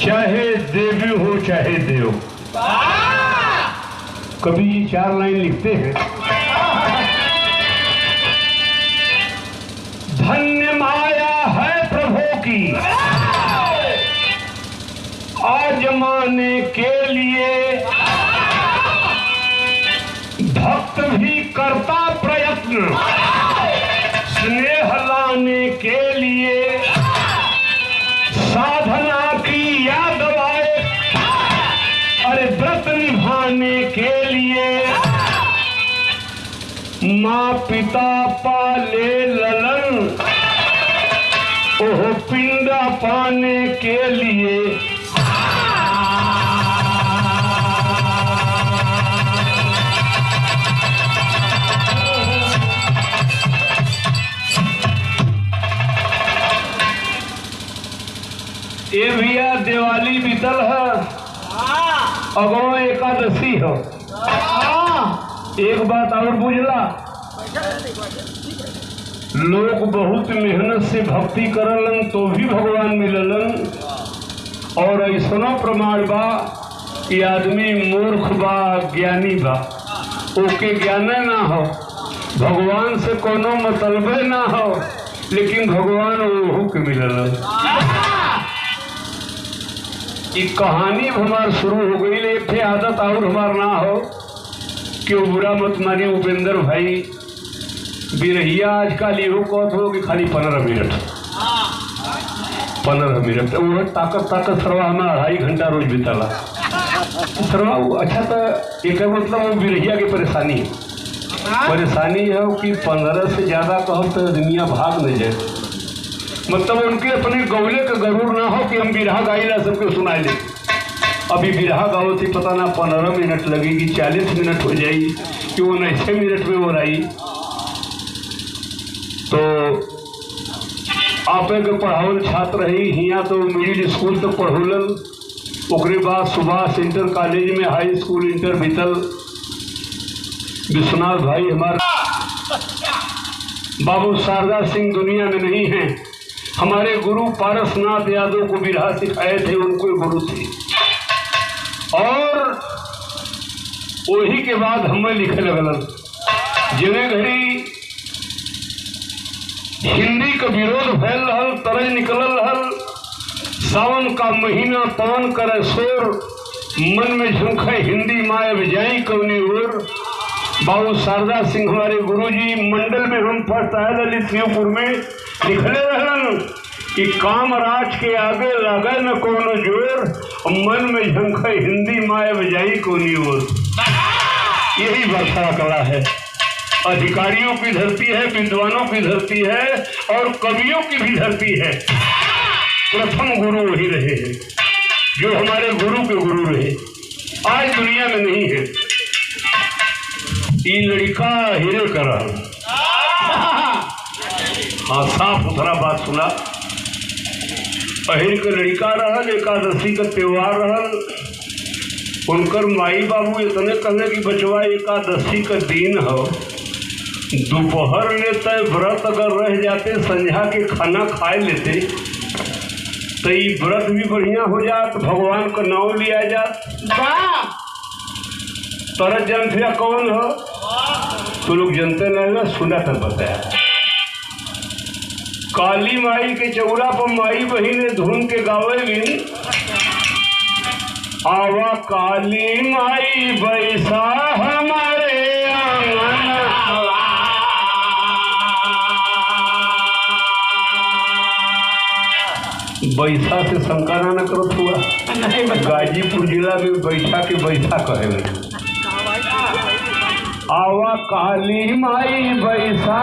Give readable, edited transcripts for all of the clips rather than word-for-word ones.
चाहे देवी हो चाहे देव। कभी ये 4 लाइन लिखते हैं। धन्य माया है प्रभु की आजमाने के लिए, भक्त भी करता प्रयत्न स्नेह लाने के लिए, साधना की याद आए अरे व्रत निभाने के लिए, माँ पिता पाले ललन ओह पिंडा पाने के लिए। ये भैया दिवाली बीतल है, अगवा एकादशी हो। एक बात और बुझला, लोग बहुत मेहनत से भक्ति करलन तो भी भगवान मिललन, और ऐसा प्रमाण बा कि आदमी मूर्ख बा ज्ञानी बा, ओके ज्ञान ना हो, भगवान से कोनो मतलब ना हो, लेकिन भगवान ओहू के मिललन। ये कहानी हमार शुरू हो गई, एक थे आदत और हमार ना हो कि बुरा मत माने उपेंद्र भाई, बिरहिया आजकल ये कहत हो कि खाली 15 मिनट 15 मिनट वो ताकत सरवा हमारा 2.5 घंटा रोज बिताला सरवा। अच्छा तो एक मतलब वो बिरहिया की परेशानी है कि 15 से ज़्यादा कहो तो दुनिया भाग नहीं जाए, मतलब उनके अपने गौले का गरूर ना हो कि हम बिरहा गाइला सबको सुना ले। अभी बिरहा गाओ थी पता ना 15 मिनट लगेगी, 40 मिनट हो जाएगी कि वो 9 मिनट में हो रही। तो आप के पढ़ावल छात्र रही यहाँ तो मिडिल स्कूल तक पढ़ौलन, ओकरे बाद सुभाष इंटर कॉलेज में हाई स्कूल इंटर बीतल। विश्वनाथ भाई हमारा बाबू शारदा सिंह दुनिया में नहीं है, हमारे गुरु पारसनाथ यादव को बिरहा सिखाए थे, उनको गुरु थे। और वही के बाद हमें लिखे लगल, जिन्हें घड़ी हिंदी का विरोध फैल रहल, तरज निकल रहल, सावन का महीना पवन करे शोर, मन में झुंखे हिंदी माए विजयी कौनी ओर। बाबू शारदा सिंह हमारे गुरुजी मंडल में हम फर्स्ट आए ललित शिवपुर में, लिखले रहलन कि कामराज के आगे लगे न कोनो जोर, मन में झंखे हिंदी माए विजयी कौनी ओर। यही वर्षा कला है, अधिकारियों की धरती है, विद्वानों की धरती है और कवियों की भी धरती है। प्रथम गुरु वही रहे हैं जो हमारे गुरु के गुरु रहे, आज दुनिया में नहीं है। ये लड़का हीरे कर रहा, हाँ साफ सुथरा बात सुना। अहिर के लड़का रहल, एकादशी का त्योहार रहल, उनकर माई बाबू इतने कहने कि बचवा एकादशी का दिन हो, दोपहर में तय व्रत अगर रह जाते संध्या के खाना खाए लेते तो ये व्रत भी बढ़िया हो जात, भगवान का नाम लिया जात। तरह जनता कौन हो तो लोग जनते नहीं, सुना तक बताया। काली माई के चौरा पर माई बहिने धुन के गावे बिन, आवा काली माई बैसा हमारे आंगन, बैसा से शंका न करत हुआ, गाजीपुर जिला में बैठा के बैठा कहे। आवा काली माई बैसा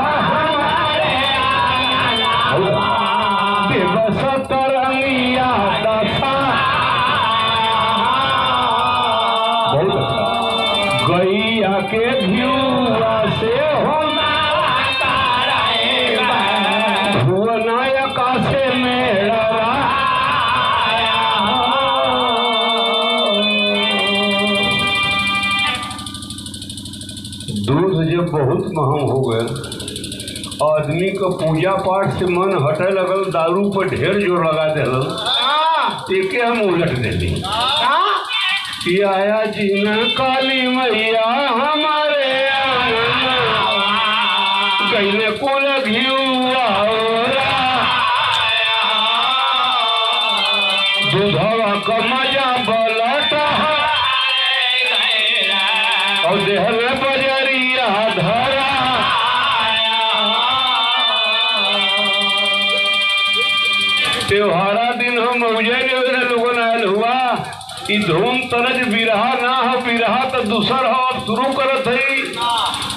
दिवस तरंगिया दशा। बहुत अच्छा, गैया के ध्युआ से हो भुवनायका से मेरा दूध जब बहुत महंग हो गए, आदमी का पूजा पाठ से मन हटे लगल, दारू पर ढेर जोर लगा दिल। एक हम उलट देली कि आया जी न काली मैया हमारे गईले कुल घियुआ दूधवा का मजा बलटा और देहल बजरिया धरा त्योहारा दिन हम लोगन आयल हुआ कि धूम तरज बिरहा ना हो बिरहा तो दूसर हो अब शुरू करत है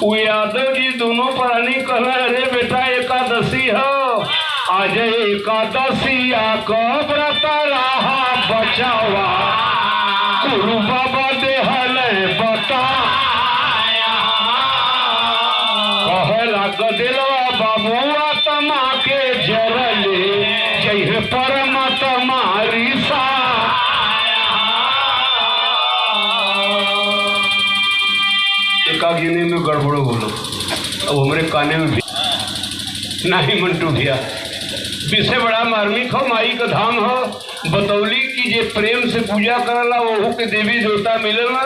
वो यादव जी दोनों प्राणी कहला अरे बेटा एकादशी हो आज एकादशिया का व्रत रहा बचावा गुरु बाबा देहल बता कहला गदिलवा बाबुआ तमा के जरले जय परमात्मा ऋषा गिने में गड़बड़ो बोलो अब हमारे काने में भी नहीं मंटू भैया विषय बड़ा मार्मिक हो माई का धाम हो बतौली कि जे प्रेम से पूजा करला वहू के देवी देवता मिलला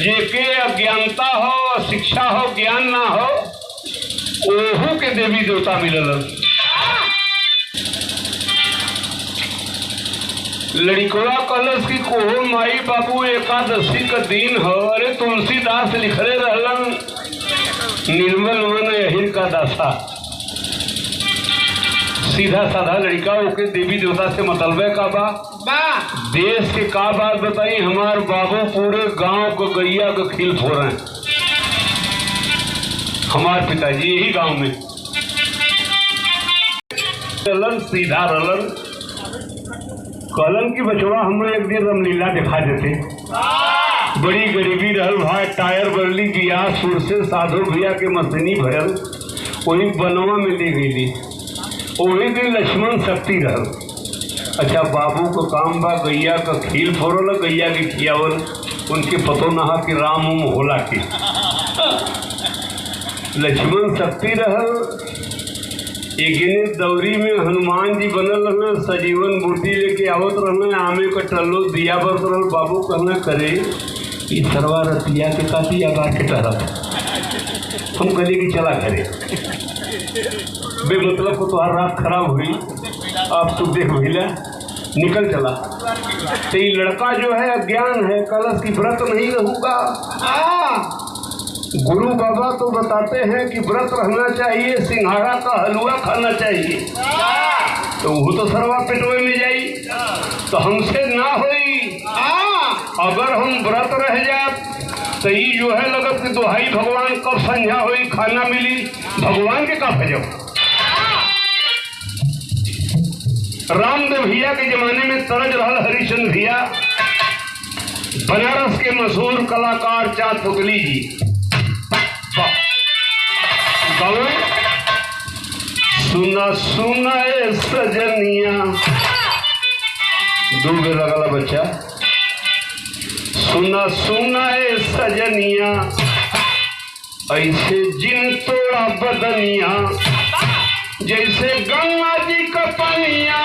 जेके अज्ञानता हो शिक्षा हो ज्ञान ना हो वहू के देवी देवता मिलला लड़िकवा कलश की कोहो माई बाबू एकादशी का दिन हो अरे तुलसीदास लिखले रहलन निर्मल मन अहिर का दासा सीधा साधा लड़का ओके देवी देवता से मतलबे का बा देश के का बात बताई हमार बाबू पूरे गांव को गैया का खिल फोड़े हमार पिताजी यही गांव में रलन सीधा रलन कलन की बचवा हमें एक दिन रामलीला दिखा देते बड़ी गरीबी रहल भाई टायर बरली गिया सुर से साधु भैया के मसनी भरल वही बनवा में ले गई वही दिन लक्ष्मण शक्ति रहल अच्छा बाबू को काम बा गैया का खील फोड़ल गैया के खियावल उनके पतो नहा कि राम उम होला के लक्ष्मण शक्ति रहल एक दौरी में हनुमान जी बनल रहना सजीवन बूटी लेके आवत रहना आमे का टल्लो दिया बरत रहल बाबू कहना करे कि सरवा रतिया के काती आगा के टहरत हम कहले कि चला घरे बे मतलब को तुम्हारा रात खराब हुई आप तो देख भैया निकल चला तो ये लड़का जो है अज्ञान है कलश की व्रत नहीं रहूगा गुरु बाबा तो बताते हैं कि व्रत रहना चाहिए सिंघाड़ा का हलवा खाना चाहिए तो वो तो सरवा पेटवे में जाई तो हमसे ना होई अगर हम व्रत रह जाए तो ये जो है लगत कि दुहाई भगवान कब संध्या हुई खाना मिली भगवान के का भजो रामदेव भैया के जमाने में तरज रहल हरिचंद भैया बनारस के मशहूर कलाकार चाँद पुतली जी सुना सुना सजनिया दूर लगला बच्चा सुना सुना सजनिया ऐसे जिन तोड़ा बदनिया जैसे गंगा जी का पनिया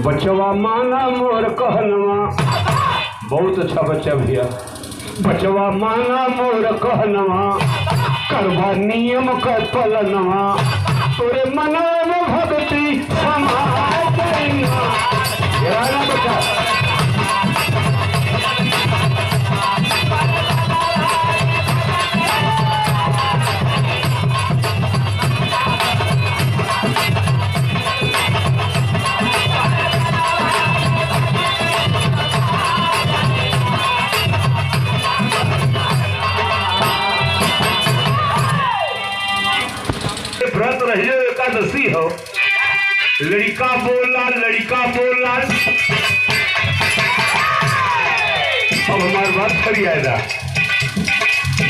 बचवा माना मोर कहनवा बहुत अच्छा बच्चा भैया बचवा माना मोर कहनवा करवा नियम का पलनवा तोरे मनो में भक्ति समाए बच्चा व्रत रहियो एकादशी हो लड़का बोला अब हमारी बात फरियादा।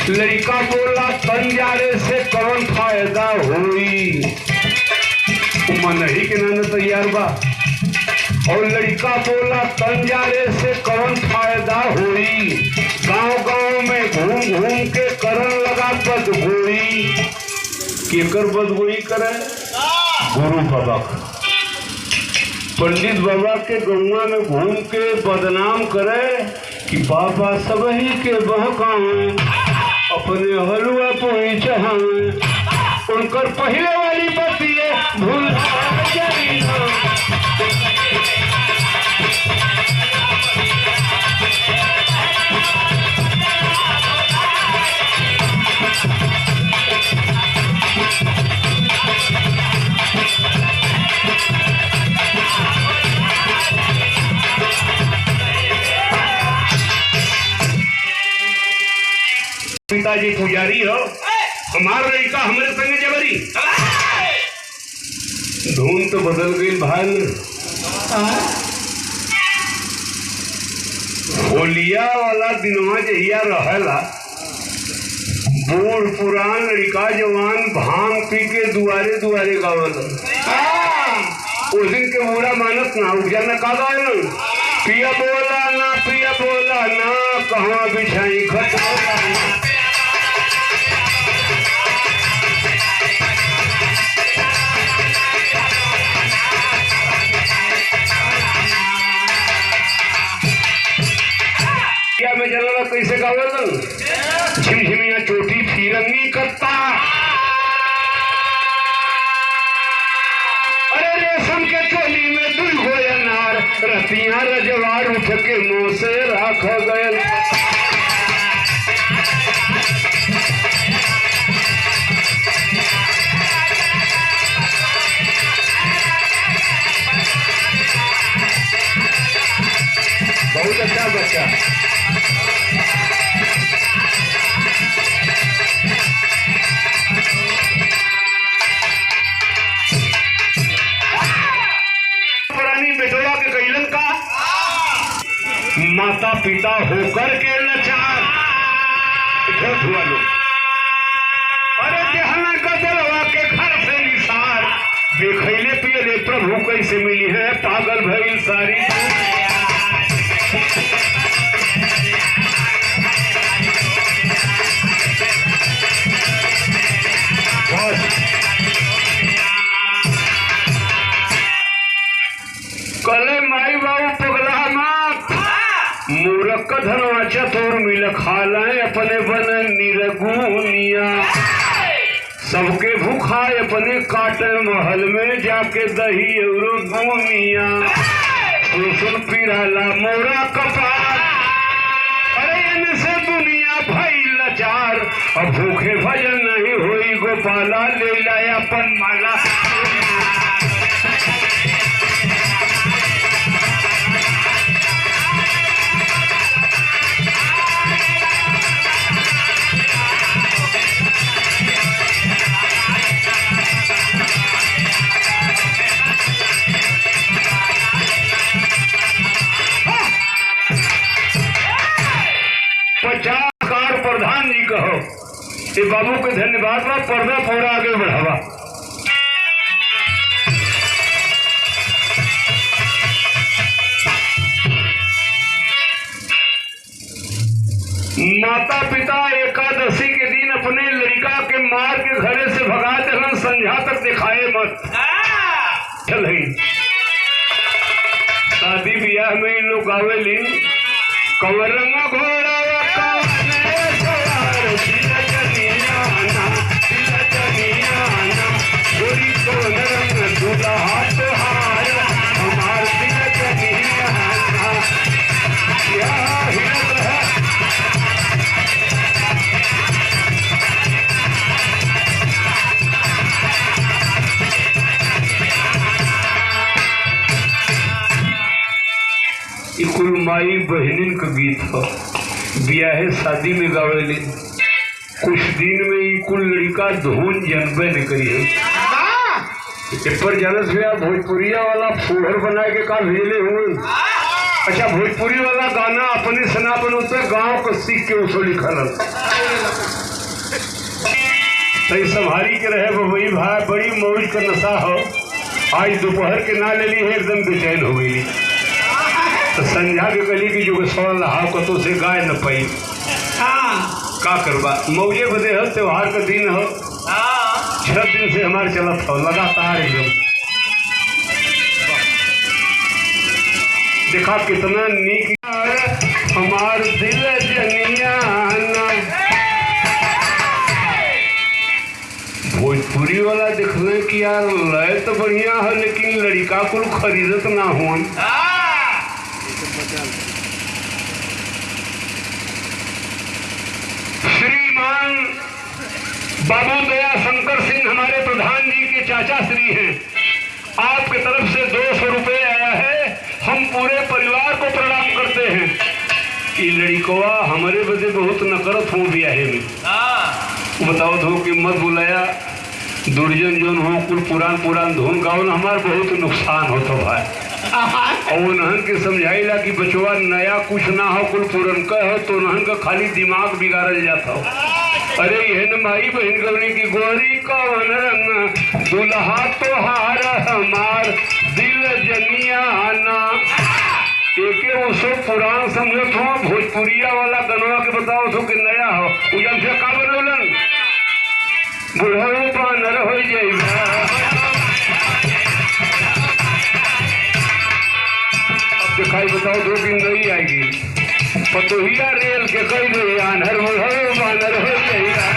लड़का बोला तन जाने से कौन फायदा हुई, मन ही के नाना तैयार बा। और लड़का बोला तन जाने से कौन फायदा हुई, गांव गांव में घूम घूम के करन लगा बदगोई। केकर बदगोई करे? गुरु बाबा, पंडित बाबा के गौवा में घूम के बदनाम करे कि बाबा सब ही के बहकावे, अपने हलवा पोई चढ़ावे। उनकर पहले वाली बतिए भूल पिताजी पुजारी हो, हमार लड़का हमारे संग जबरी। धुन तो बदल गई भाई। होलिया वाला दिनवा जहिया रहेला, बूढ़ पुरान लड़का जवान भांग पी के दुआरे दुआरे गावल। उस दिन के बुरा मानस ना उपजा न का गावल, पिया बोला ना कहाँ बिछाई खत में जला कैसे गावल, झिमझिमिया चोटी फिरंगी कत्ता। अरे रेशम के चोली में दुई हो अनार, रतिया रजवार उठ के मुंह से राख गयल। बहुत अच्छा बच्चा। पुरानी बेटोया के कैलन का माता पिता होकर के लाचार हुआ लोग। अरे जहां गदलवा के घर से निसार, देखैले पियले प्रभु कैसे मिली है, पागल भइल सारी। कले माई बाबू पगला मात, मूर्ख का धनवा चतुर मिल खालाए अपने बन निरगुनिया। सबके भूखाए अपने काटे महल में जाके दही और गुनिया। सुन पिराला मोरा कपार, अरे इनसे दुनिया भई लाचार। अब भूखे भजन नहीं हुई गोपाला, ले लाया अपन माला। प्रधान जी कहो ये बाबू के धन्यवाद बा, पर्दा पूरा आगे बढ़ावा। माता पिता एकादशी के दिन अपने लड़का के मार के घरे से भगा चलन, संध्या तक दिखाए मत चल। शादी ब्याह में इन लोग गावेली कंवरंगा घोड़ा कुल माई बहनिन का गीत हो, ब्याहे शादी में गावेली। कुछ दिन में ही कुल लड़का धुन जनबे न करी है। पर जनस भैया भोजपुरिया वाला फूहर बना के का भेजले हुए। अच्छा, भोजपुरी वाला गाना अपने सना बनोते गांव को सीख के उसको लिखल तई संभारी के रहे वही भाई, बड़ी मौज का नशा हो। आज दोपहर के ना ले ली है, एकदम बेचैन हो गई। तो संझा के कली की जो सवाल रहा कतो से गाय न पाई का करबा। मौजे बदे हो, त्योहार का दिन हो, 6 दिन से हमारे चलत हो लगातार एकदम। देखा कितना नीक हमार दिल जनिया। भोजपुरी वाला देखने की यार लय तो बढ़िया है, लेकिन लड़का कुल खरीदत ना हुआ। श्रीमान बाबू दया शंकर सिंह हमारे प्रधान जी के चाचा श्री हैं, आपके तरफ से 200 रुपए आया है। हम पूरे परिवार को प्रणाम करते हैं। ये लड़कोवा हमारे बदे बहुत नकरत हो ब्याहे में। बताओ धो कि मत बुलाया, दुर्जन जोन हो कुल पुरान धुन गाओ, हमार बहुत नुकसान होता भाई। और उन्हन के समझाइला कि बचवा नया कुछ ना हो, कुल पुरन का हो, तो उन्हन का खाली दिमाग बिगाड़ल जाता हो। अरे यह माई बहन गवनी की गोरी कौन रंग दुल्हा तोहार हमार दिल जनियाना। एके उसो पुरान समझत हो, भोजपुरिया वाला गनवा के बताओ सो कि नया हो। उजल से का बनौलन बुढ़ऊ बानर हो जाइबा। अब दिखाई बताओ 2 दिन नहीं आएगी, पतोहिया रेल के कई दे आनहर बुढ़ऊ बानर हो जाइबा।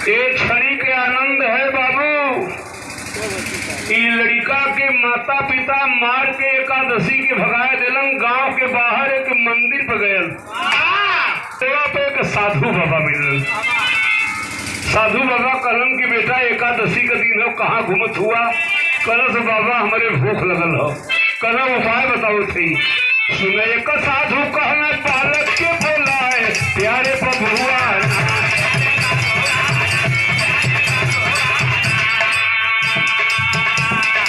एक क्षणिक के आनंद है बाबू। लड़का के माता पिता मार के एकादशी के भगाए दिलन, गांव के बाहर एक मंदिर पर गयल। पे एक साधु बाबा मिलन। साधु बाबा कहलन कि बेटा एकादशी का दिन हो, कहाँ घूमत हुआ। कहल बाबा हमारे भूख लगल हो। कहना उपाय बताओ थी। सुने एक साधु कहना बालक के बोलाए प्यारे बबुआ।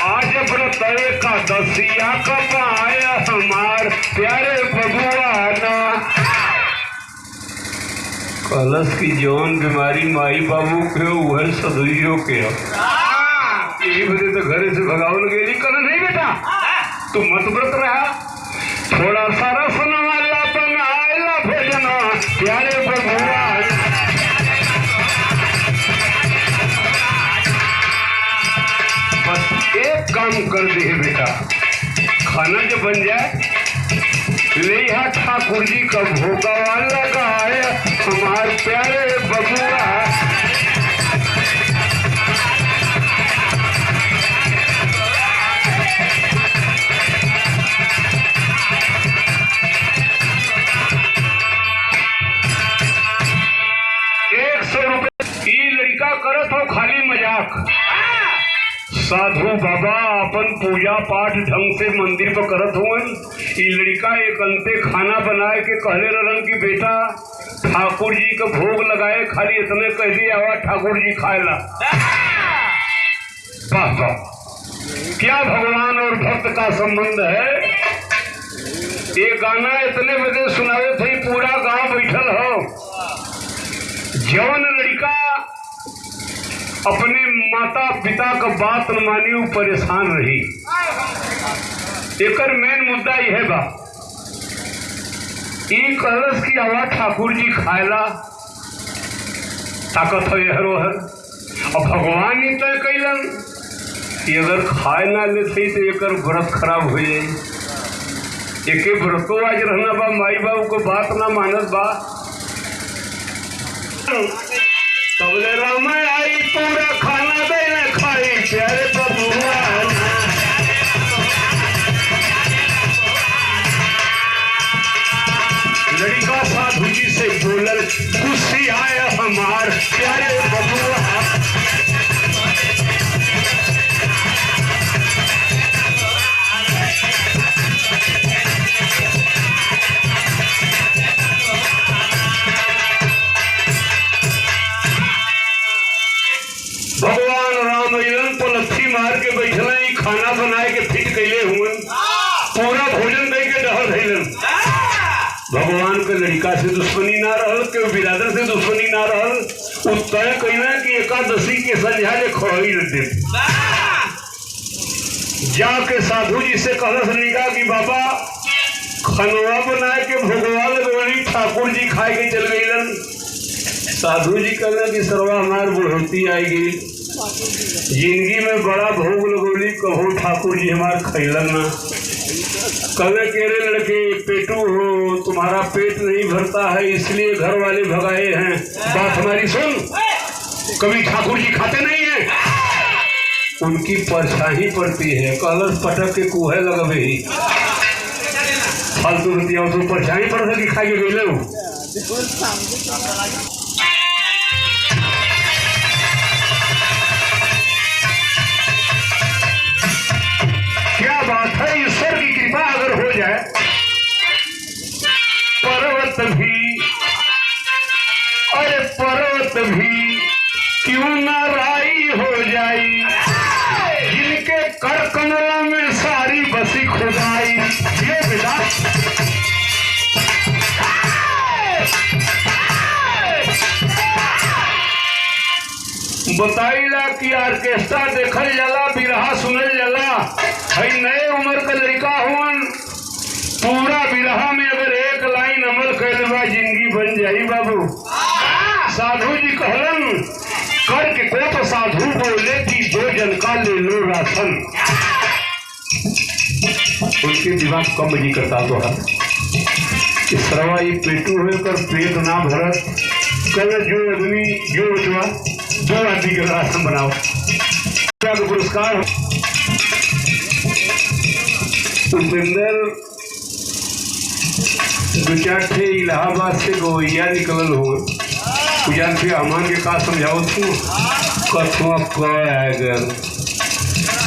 आज व्रत एकादशिया कमाए हमार प्यारे बबुआना। कलश की जौन बीमारी माई बाबू के वह सदुइयों के यही वजह तो घरे से भगावल गेली। कल नहीं बेटा तू मत व्रत रहा, थोड़ा सा रसन वाला बनाएला भेजना प्यारे बबुआना। एक काम कर दे बेटा, खाना जो बन जाए ले ठाकुर जी का भोगवा लगाए हमारे प्यारे बबुआ। ₹100 लड़का करत हो खाली मजाक। साधु बाबा अपन पूजा पाठ ढंग से मंदिर पर करत हुए। लड़का एक अंते खाना बनाए के कहले रहन कि बेटा ठाकुर जी का भोग लगाए, खाली इतने कह दिया हुआ ठाकुर जी खाएला। वाह वाह, क्या भगवान और भक्त का संबंध है। ये गाना इतने बजे सुनावे थे, पूरा गांव बैठल हो। जौन लड़का अपने माता पिता का बात न मानी वो परेशान रही। एकर मेन मुद्दा यह बा कलश की आवाज ठाकुर जी खाएला ताकत हो हरोहर। और भगवान ही तय कैलन कि अगर खाए ना लेते तो एकर व्रत खराब हो जाए। एके व्रतो आज रहना बा, माई बाबू को बात ना मानत बा। तबले राम आई पूरा खाना देने खाई प्यारे बबुआ। लड़का साधु जी से बोलल खुशी आया हमार प्यारे बबुआ। से दुश्मनी ना रहल, केहू बिरादर से दुश्मनी ना रहल। उ तय कहना कि एकादशी के संझा ले खोई दे। जाके साधु जी से कहलस निका कि बाबा खनवा बना के भोगवा लगवली, ठाकुर जी खाए के चल गईलन। साधु जी कहना कि सरवा हमार बुढ़ौती आई गई, जिंदगी में बड़ा भोग लगौली, कहो ठाकुर जी हमार खैलन ना। कहने के रे लड़के पेटू हो, तुम्हारा पेट नहीं भरता है इसलिए घर वाले भगाए हैं। बात हमारी सुन, कभी ठाकुर जी खाते नहीं है, उनकी परछाई पड़ती है। कलश पटक के कुहे लगवे ही फालतू रुपया तो परछाई पड़ सकी खा के गए। क्या बात है, ईश्वर की कृपा अगर हो जाए, पर्वत भी, अरे पर्वत भी क्यों ना राई हो जाई, जिनके कर कमलों में सारी बसी खुदाई। ये बेटा बताइला कि ऑर्केस्ट्रा देखल जाला, बिरहा सुनल जाला। हई नए उम्र का लड़का हुवन, पूरा बिरहा में अगर एक लाइन अमल कर बा जिंदगी बन जाई बाबू। साधु जी कहलन करके को तो साधु बोले कि 2 जन का ले लो राशन। उनके दिमाग कम जी करता तो है कि सरवा ये पेटू होकर पेट ना भरत, कल जो आदमी जो बचवा 2 आदमी का राशन बनाओ। पुरस्कार उपेंद्र 2-4 ठे इलाहाबाद से गोवैया निकलल हो। पूजन फिर अमान के का समझाओ तू, कथुआ कह आएगर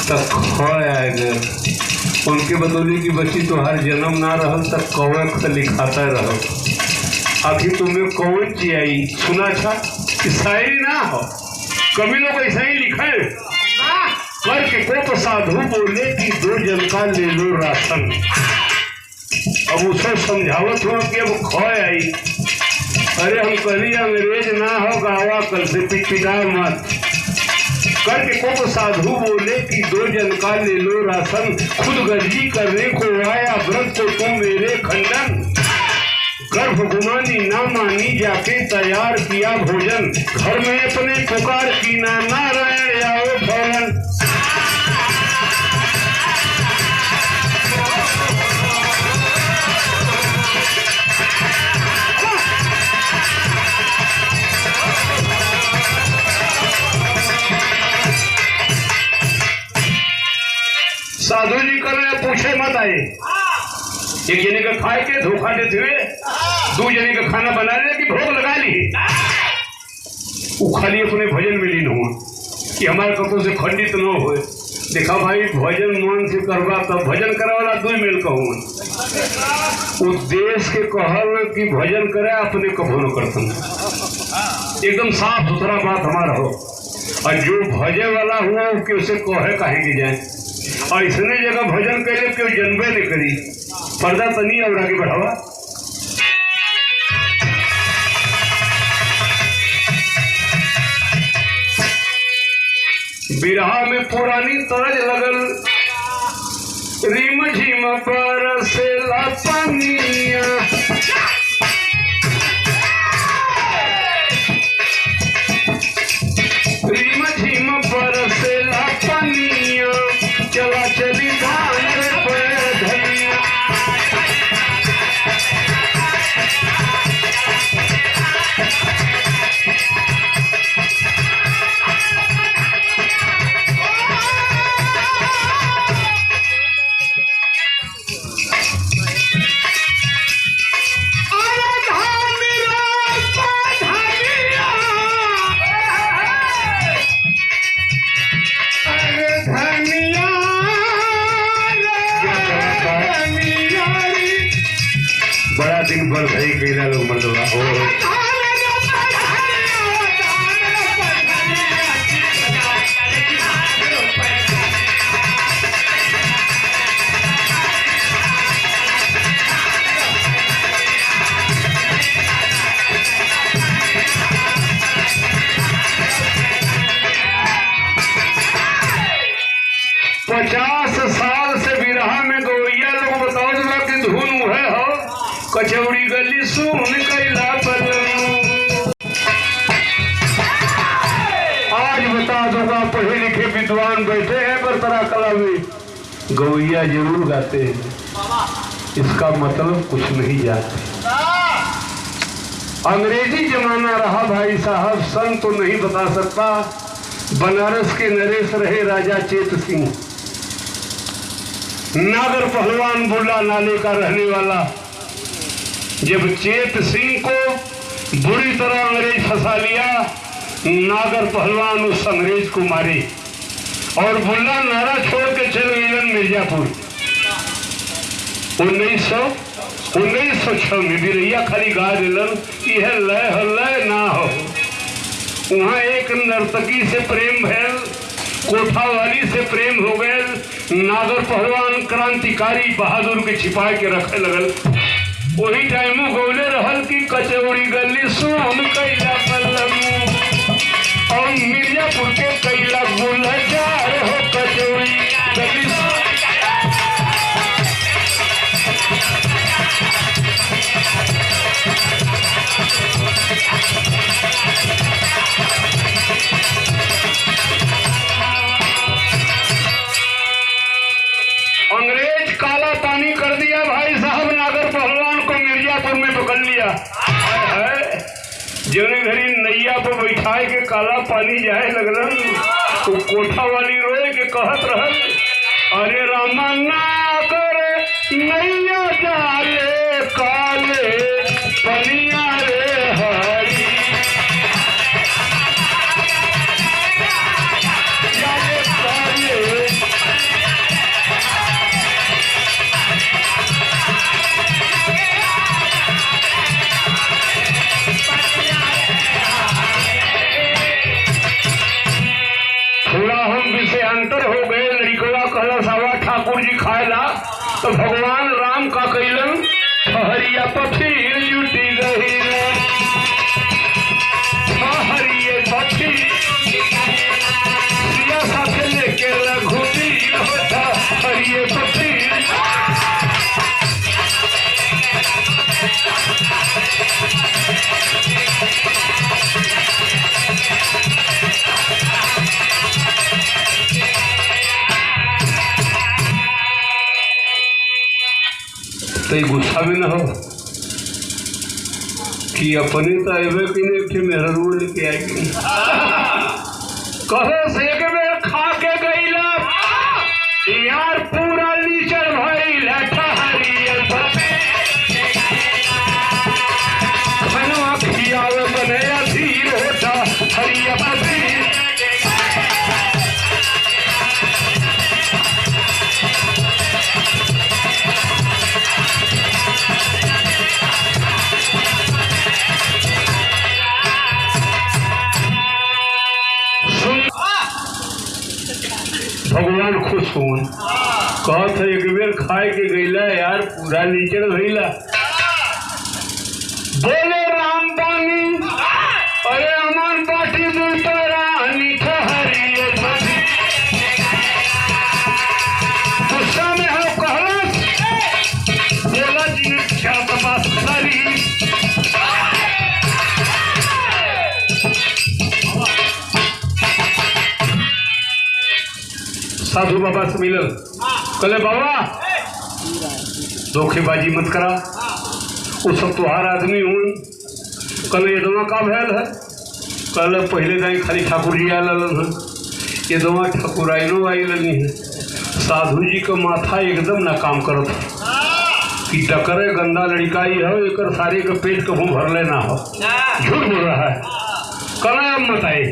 तक ख आएगर। उनके बतौली की बच्ची तुम्हार जन्म ना रहल तक कौवे लिखाता रहो। आखिर तुम्हें कौन ची आई सुना था कि शायरी ना हो, कभी लोग ऐसा ही लिखे करके को तो साधु बोले कि 2 जन का ले लो राशन। अब उसे समझावत हो कि अब ख आई। अरे हम कभी अंग्रेज ना हो गावा कल से पिटपिटा मत। करके को साधु बोले कि 2 जन का ले लो राशन, खुद गर्जी करने को आया व्रत को तुम मेरे खंडन। गर्भ गुमानी ना मानी जाके तैयार किया भोजन, घर में अपने पुकार की ना नारायण आओ फौरन। साधु जी कर रहे पूछे मत आए, एक जने का खाए के धोखा देते हुए 2 जने का खाना बना ले कि भोग लगा ली। वो खाली अपने भजन में लीन हुआ कि हमारे कपड़ों से खंडित न हो। देखा भाई भजन मन से करवा तब भजन करे वाला 2 मेल कहूँ। उस देश के कहल कि भजन करे अपने कभो न करता, एकदम साफ सुथरा बात हमारा हो। और जो भजे वाला हुआ कि उसे कहे कहे कि जाए, ऐसने जगह भजन कैले क्यों जन्मे नहीं करी। पर्दा तनी और आगे बढ़ावा। बिरहा में पुरानी तरज लगल, रिम झिम पर से लपनिया, रिम झिम पर से लपनिया, चला चली धान पर धनिया। बड़ा दिन भर सही कैला लोग मर्दवा हो। पहलवान बैठे हैं बरतरा कला में, गवैया जरूर गाते हैं, इसका मतलब कुछ नहीं जानते। अंग्रेजी जमाना रहा भाई साहब, सन तो नहीं बता सकता। बनारस के नरेश रहे राजा चेत सिंह, नागर पहलवान बुल्ला नाले का रहने वाला। जब चेत सिंह को बुरी तरह अंग्रेज फंसा लिया, नागर पहलवान उस अंग्रेज को मारे और बुल्ला नारा छोड़ के चल गए मिर्जापुर। 1906 में बिरैया खाली गा दिलन कि है लय हो लय ना हो। वहाँ एक नर्तकी से प्रेम भैल, कोठा वाली से प्रेम हो गए। नागर पहलवान क्रांतिकारी बहादुर के छिपा के रखे लगल। वही टाइमो गौले रहल की कचौड़ी गली सोम कैला पल्लम और मिर्जापुर के कैला गुलजार हो कचौड़ी गली। अंग्रेज काला पानी कर दिया भाई साहब, नागर पहलवान को मिर्जापुर में पकड़ लिया। जौने घड़ी नैया पर बैठाए के काला पानी जाए लगल तो कोठा वाली रोए के कहत रहल, अरे रामा नागर नैया जाले काले पनिया रे हरी जाले काले। थोड़ा हम विषयांतर हो गए। लड़कवा कहला सावा ठाकुर जी खाएला तो भगवान राम का कैलन हरिया पफीर जुटी गई हरिये पफीर सिया साथे लेके रघुवीर होता हरिये पफीर। तो गुस्सा भी ना हो कि अपने तो अबे कि नहीं मेरा रूल लेके आएगी। कहो से के बेर खा के गईला यार पूरा लीचर भाई लठा हरियर खनवा खियावे बने अधीर होता हरिया पधीर। भगवान खुश हुआ, कहत एक बेर खाए के गईला यार पूरा नीचर भइला। बोले राम बानी अरे अमन बाटी दूतरानी ठहरिए गुस्सा में हो कहलस बोला जी क्या बस सारी साधु बाबा से मिलल, कहले बाबा धोखेबाजी मत करा, वो सब तुहार आदमी हूँ। कहले ये दोनों का भैल है? कहले पहले दाई खाली ठाकुर जी आयल है, ये दोनों ठाकुराइनो आई लगी है। साधु जी का माथा एकदम ना काम करत कि टकरे गंदा लड़काई है, एक सारे का पेट कहूँ भर लेना हो, झूठ बोल रहा है। कहले अब मत आए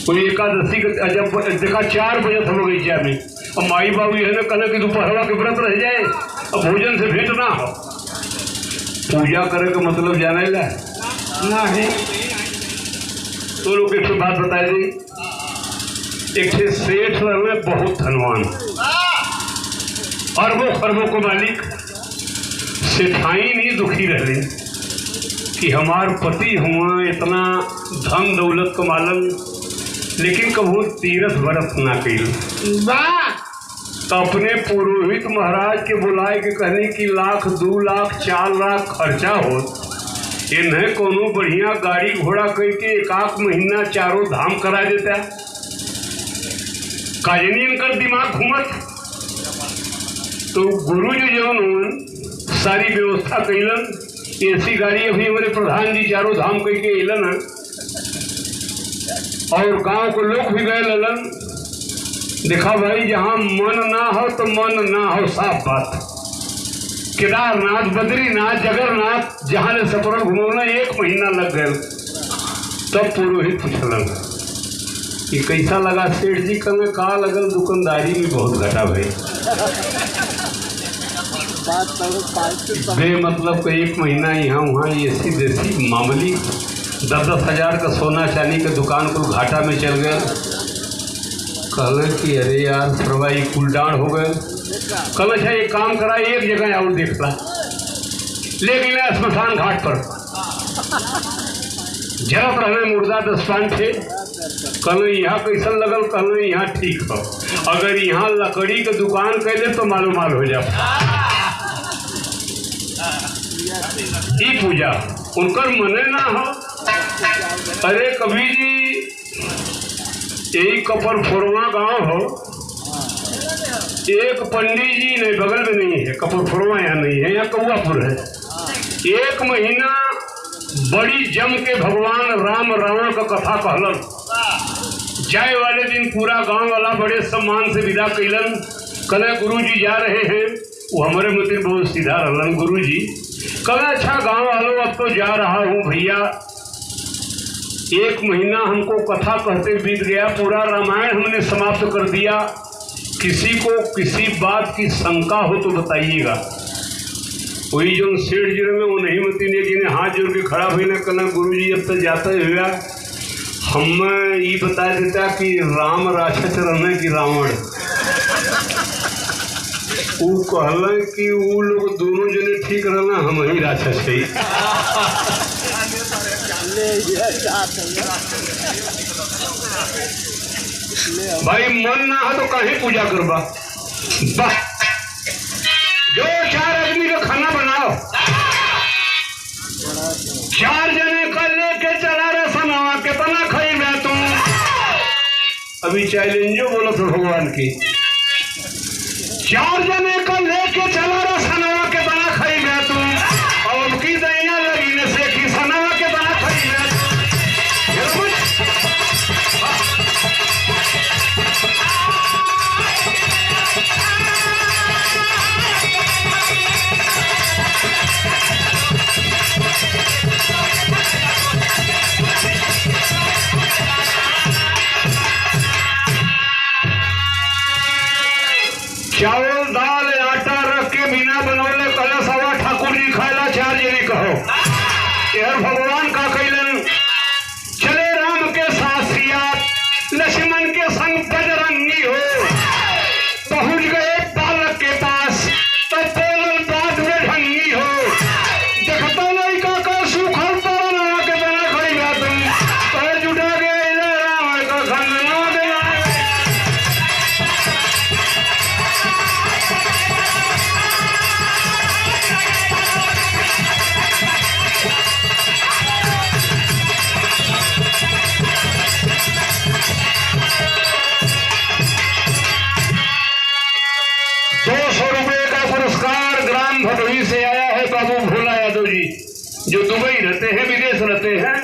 कोई एकादशी का जब देखा 4 बजे हम लोग इज्जा में, अब माई बाबू है ना कहना कि दोपहरवा के व्रत रह जाए अब भोजन से भेंट ना हो। पूजा करे का मतलब जाने ला नहीं। तो लोग एक बात बताए दी, एक सेठ रहे बहुत धनवान, अरबों खरबों को मालिक, सेठाई नहीं दुखी रहे कि हमार पति हुआ इतना धन दौलत कमालन लेकिन कबू तीरथ व्रत ना कल। तो अपने पुरोहित महाराज के बुलाए के कहने की 1 लाख 2 लाख 4 लाख खर्चा हो, इन्हें कोनो बढ़िया गाड़ी घोड़ा करके 1 महीना 4 धाम करा देता। काजनियन कर दिमाग घूमत। तो गुरु जी जौन सारी व्यवस्था कैलन, ऐसी गाड़ी अभी हमारे प्रधान जी चारों धाम कह के अलन और गांव के लोग भी गए ललन। देखा भाई जहां मन ना हो तो मन ना हो, साफ बात। केदारनाथ, बद्रीनाथ, जगन्नाथ जहां ने सफर घुमौना 1 महीना लग गए। तब पुरोहित पूछलन कि कैसा लगा सेठ जी? कल का लगल दुकानदारी में बहुत घटा भाई। बे मतलब को 1 महीना यहाँ वहाँ ऐसी देसी मामूली 10-10 हजार का सोना चांदी का दुकान को घाटा में चल गए। कहल कि अरे यार सरवाई कुलडान हो गए। कल अच्छा एक काम करा, एक जगह और देखला, ले गया स्मशान घाट पर। जरत रहने मुर्दा 10 थे। कल यहाँ कैसा लगल? कल यहाँ ठीक हो, अगर यहाँ लकड़ी के दुकान कैले तो मालूम हो जाए। ई पूजा उनकर मने ना हो। अरे कभी जी यही कपर फोरवा गांव हो, एक पंडित जी नहीं बगल में नहीं है, कपर फोरवा यहाँ नहीं है, यहाँ कौआपुर है। 1 महीना बड़ी जम के भगवान राम रावण का कथा कहलन। जाए वाले दिन पूरा गांव वाला बड़े सम्मान से विदा कैलन। कल गुरु जी जा रहे हैं, वो हमारे मतलब बहुत सीधा रहलन। गुरु जी कल अच्छा गांव वालों अब तो जा रहा हूँ भैया, 1 महीना हमको कथा कहते बीत गया, पूरा रामायण हमने समाप्त कर दिया। किसी को किसी बात की शंका हो तो बताइएगा। वही जो सेठ जी में वो नहीं मती ने जिन्हें हाथ जोड़ के खड़ा हुई ना, कल गुरु जी अब तक जाता हुआ हमें ये बता देता कि राम राक्षस रहने की रावण। वो कहल कि वो लोग दोनों जने ठीक रहना, हम ही राक्षस है। भाई मन ना हो तो कहीं पूजा करबा। जो 4 आदमी का खाना बनाओ, 4 जने का लेके चला रहे सनावा, कितना खाई तुम? अभी चैलेंजो बोलो तो भगवान की। 4 जने का लेके चला रहा सनावा, कितना खाई तुम? और की दैया लगी ने से की सनावा कितना खाई चावल दाल आटा रख के बिना बनौले कला सवा ठाकुर जी खाला 4 जने कहो। यार भगवान का कैलन, चले राम के साथ सिया, लक्ष्मण के संग बजरंगी हो। पहुंच गए बालक के पास, तब बोलन बात में ढंगी हो। देखता नहीं का सुखल तरना के बना खड़ी तुम, कहे जुटा गए राम का खंडना देना। भदोही से आया है बाबू भोला यादव जी, जो दुबई रहते हैं, विदेश रहते हैं।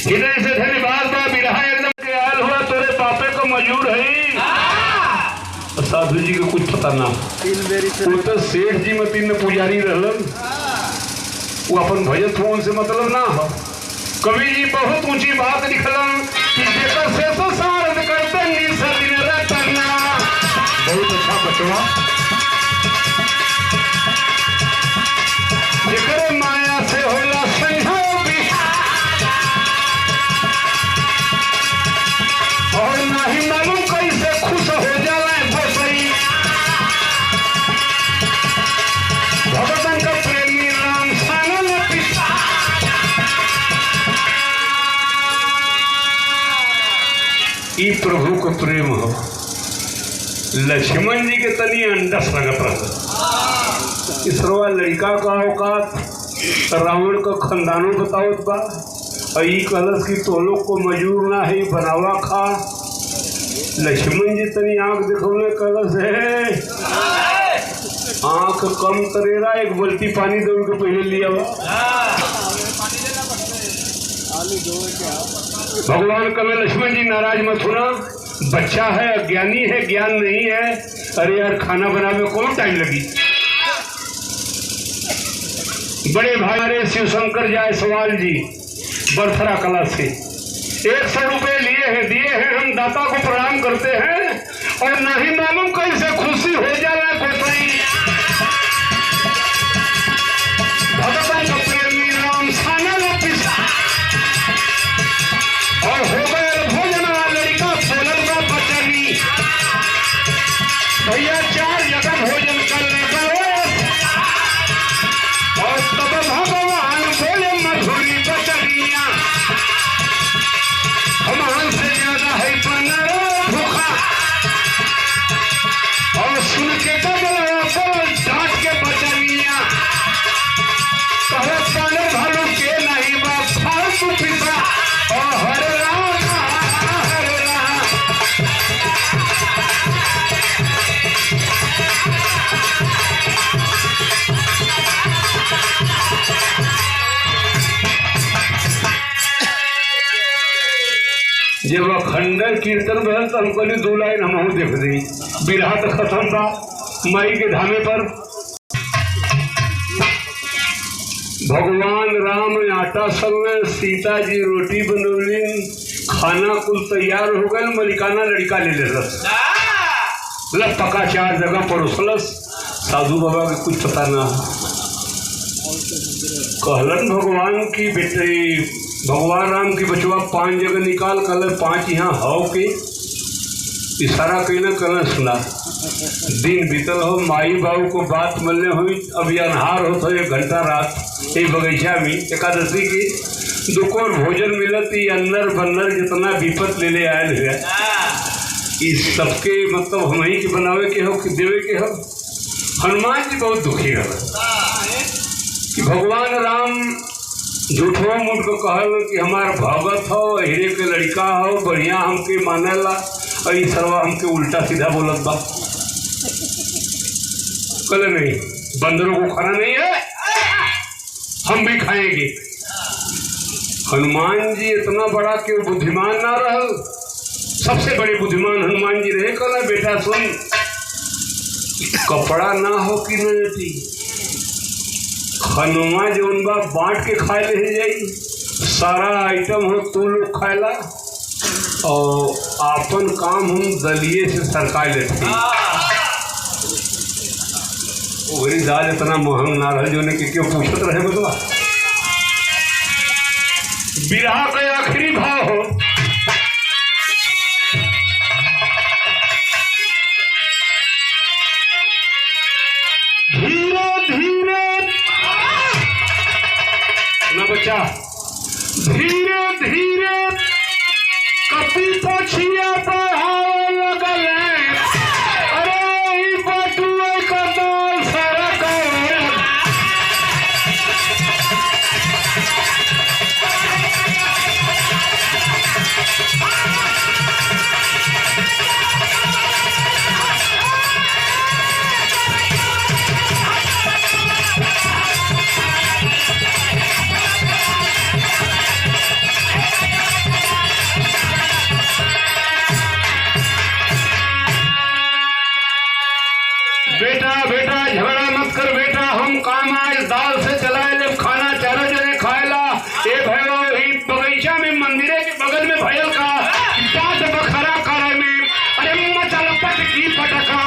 हृदय से धन्यवाद बा। बिरहा एकदम के आयल हुआ, तोरे पापे को मजूर है। साधु जी को कुछ पता ना, वो तो सेठ जी मतीन में पुजारी रहलन, वो अपन भजत हो, उनसे मतलब ना हो। कवि जी बहुत ऊंची बात लिखलन कि जेकर से तो सारद करते निशा दिन रतना। बहुत अच्छा बचवा। माया से होला और नहीं मालूम कैसे खुश हो जाए भसई। भगवान का प्रेमी राम सानन पिता। ई प्रभु को प्रेम हो। लक्ष्मण जी के तनी अंडस लगत रहा। इसरवा लड़का का औकात रावण का खानदानों बताओ बा। कहलस कि तो लोग को मजूर ना है, बनावा खा। लक्ष्मण जी तनी आंख दिखौले कलश है, आंख कम करेगा, एक बाल्टी पानी दो के पहले लिया हुआ। भगवान कहे लक्ष्मण जी नाराज मत होना, बच्चा है, अज्ञानी है, ज्ञान नहीं है। अरे यार खाना बनाने में कौन टाइम लगी। बड़े भाई शिवशंकर जायसवाल जी बरथरा कला से 100 रुपए लिए हैं, दिए हैं, हम दाता को प्रणाम करते हैं और नहीं मालूम कैसे खुशी हो जाए कोई भगवान का प्रेमी राम साना ने पिसा और हो गए भोजन लड़का सोलर का बचनी भैया 4 जगह भोजन कर ले और तब भगवान बोले मधुरी बचनिया हमारे से ज्यादा है भूखा और सुन के डांट के बचनिया कहो पाले भालू के नहीं बात फालतू पिता और हर जब खंडर कीर्तन बहन तो हमको 2 लाइन हम देख दी बिरहा तो खत्म था माई के धामे पर। भगवान राम आटा सन सीता जी रोटी बनौली खाना कुल तैयार हो गए मलिकाना लड़का ले लेलस लग पका 4 जगह परोसलस। साधु बाबा के कुछ पता ना कहलन भगवान की बेटे भगवान राम की बचवा 5 जगह निकाल कल 5 यहाँ हाव के इशारा कहना कल सुना। दिन बीतल हो माई बाबू को बात मिलने हुई। अभी अनहार हो तो 1 घंटा रात एक बगीचा में एकादशी की दुकोर भोजन मिलत अंदर बंदर जितना विपत ले ले आयल है इस सबके मतलब हम ही के बनावे के हो कि देवे के हो। हनुमान जी बहुत दुखी रहे कि भगवान राम झूठो मूठ को कहल कि हमारा भगत हो हीरे के लड़का हो बढ़िया हमके मानेला और ये सर्वा हमके उल्टा सीधा बोलत बा। कल नहीं बंदरों को खाना नहीं है हम भी खाएंगे। हनुमान जी इतना बड़ा कि वो बुद्धिमान ना रह सबसे बड़े बुद्धिमान हनुमान जी रहे। कल बेटा सुन कपड़ा ना हो कि नहीं खनुमा जौन बा बांट के खाए ले जाई सारा आइटम हो तू लोग खाएला और आपन काम हम दलिए से सरकाए लेते वही दाल इतना महंग ना रहे जो ने कि क्यों पूछत रहे बतवा। बिरहा का आखिरी भाव हो बच्चा धीरे धीरे कपी पछिया बढ़ावे लगल अरे बटुए का दाल सारा बेटा बेटा झगड़ा मत कर बेटा हम काम आज दाल से चलाए जब खाना 4 जने खाएला एक है बगीचा में मंदिरे के बगल में भयल का 5 बखरा करे में अरे मचल पटकी पटका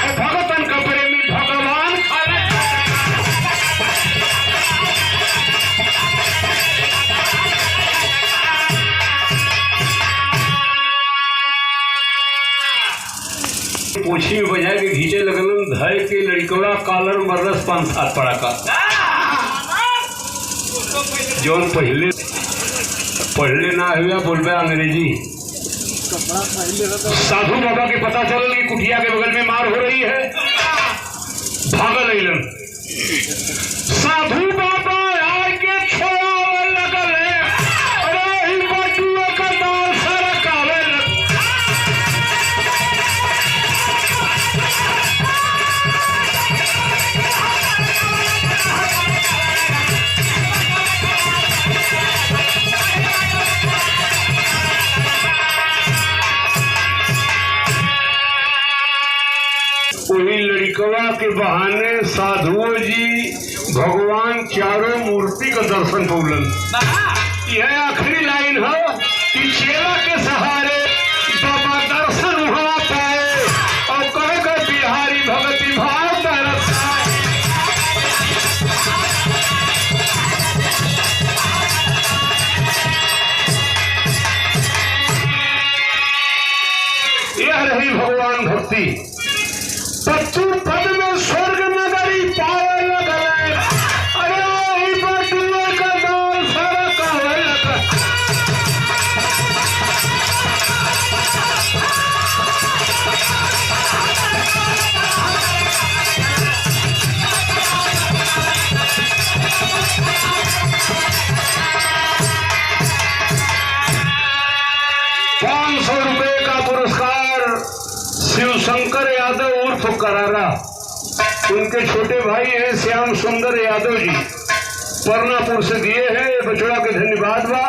और भगतन कपड़े में भगवान पोछी में बजा के घींचे लगल धय के लड़कड़ा कालर मरस 5-7 पड़ा का जौन पहले ना हुआ बोलबे अंग्रेजी। साधु बाबा के पता चल कि कुटिया के बगल में मार हो रही है भागल अइलन साधु बाबा आए के छोड़ावे लगल है अरे ही बटुआ का दाल सारा कावे लग पिकनिकवा के बहाने साधुओं जी भगवान चारों मूर्ति का दर्शन पौलन। यह आखिरी लाइन है कि चेला के सहारे बाबा दर्शन वहां पाए और कहेगा बिहारी भगति भाव तरसा। यह रही भगवान भक्ति। पच्चू पद में स्वर्ग नगरी पावे लगल। अरे वही बटुआ का दाल सारा कहवे लगल। ₹500 का पुरस्कार शिव शंकर यादव उर्फ करारा, उनके छोटे भाई हैं श्याम सुंदर यादव जी, परनापुर से दिए हैं। बछड़ा के धन्यवाद बा।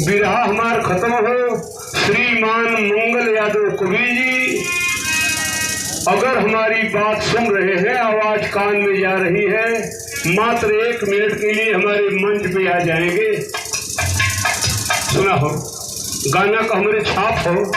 बिरहा हमार खत्म हो। श्रीमान मंगल यादव कवि जी, अगर हमारी बात सुन रहे हैं, आवाज कान में जा रही है, मात्र 1 मिनट के लिए हमारे मंच पे आ जाएंगे। सुना हो गाना का हमारे छाप हो।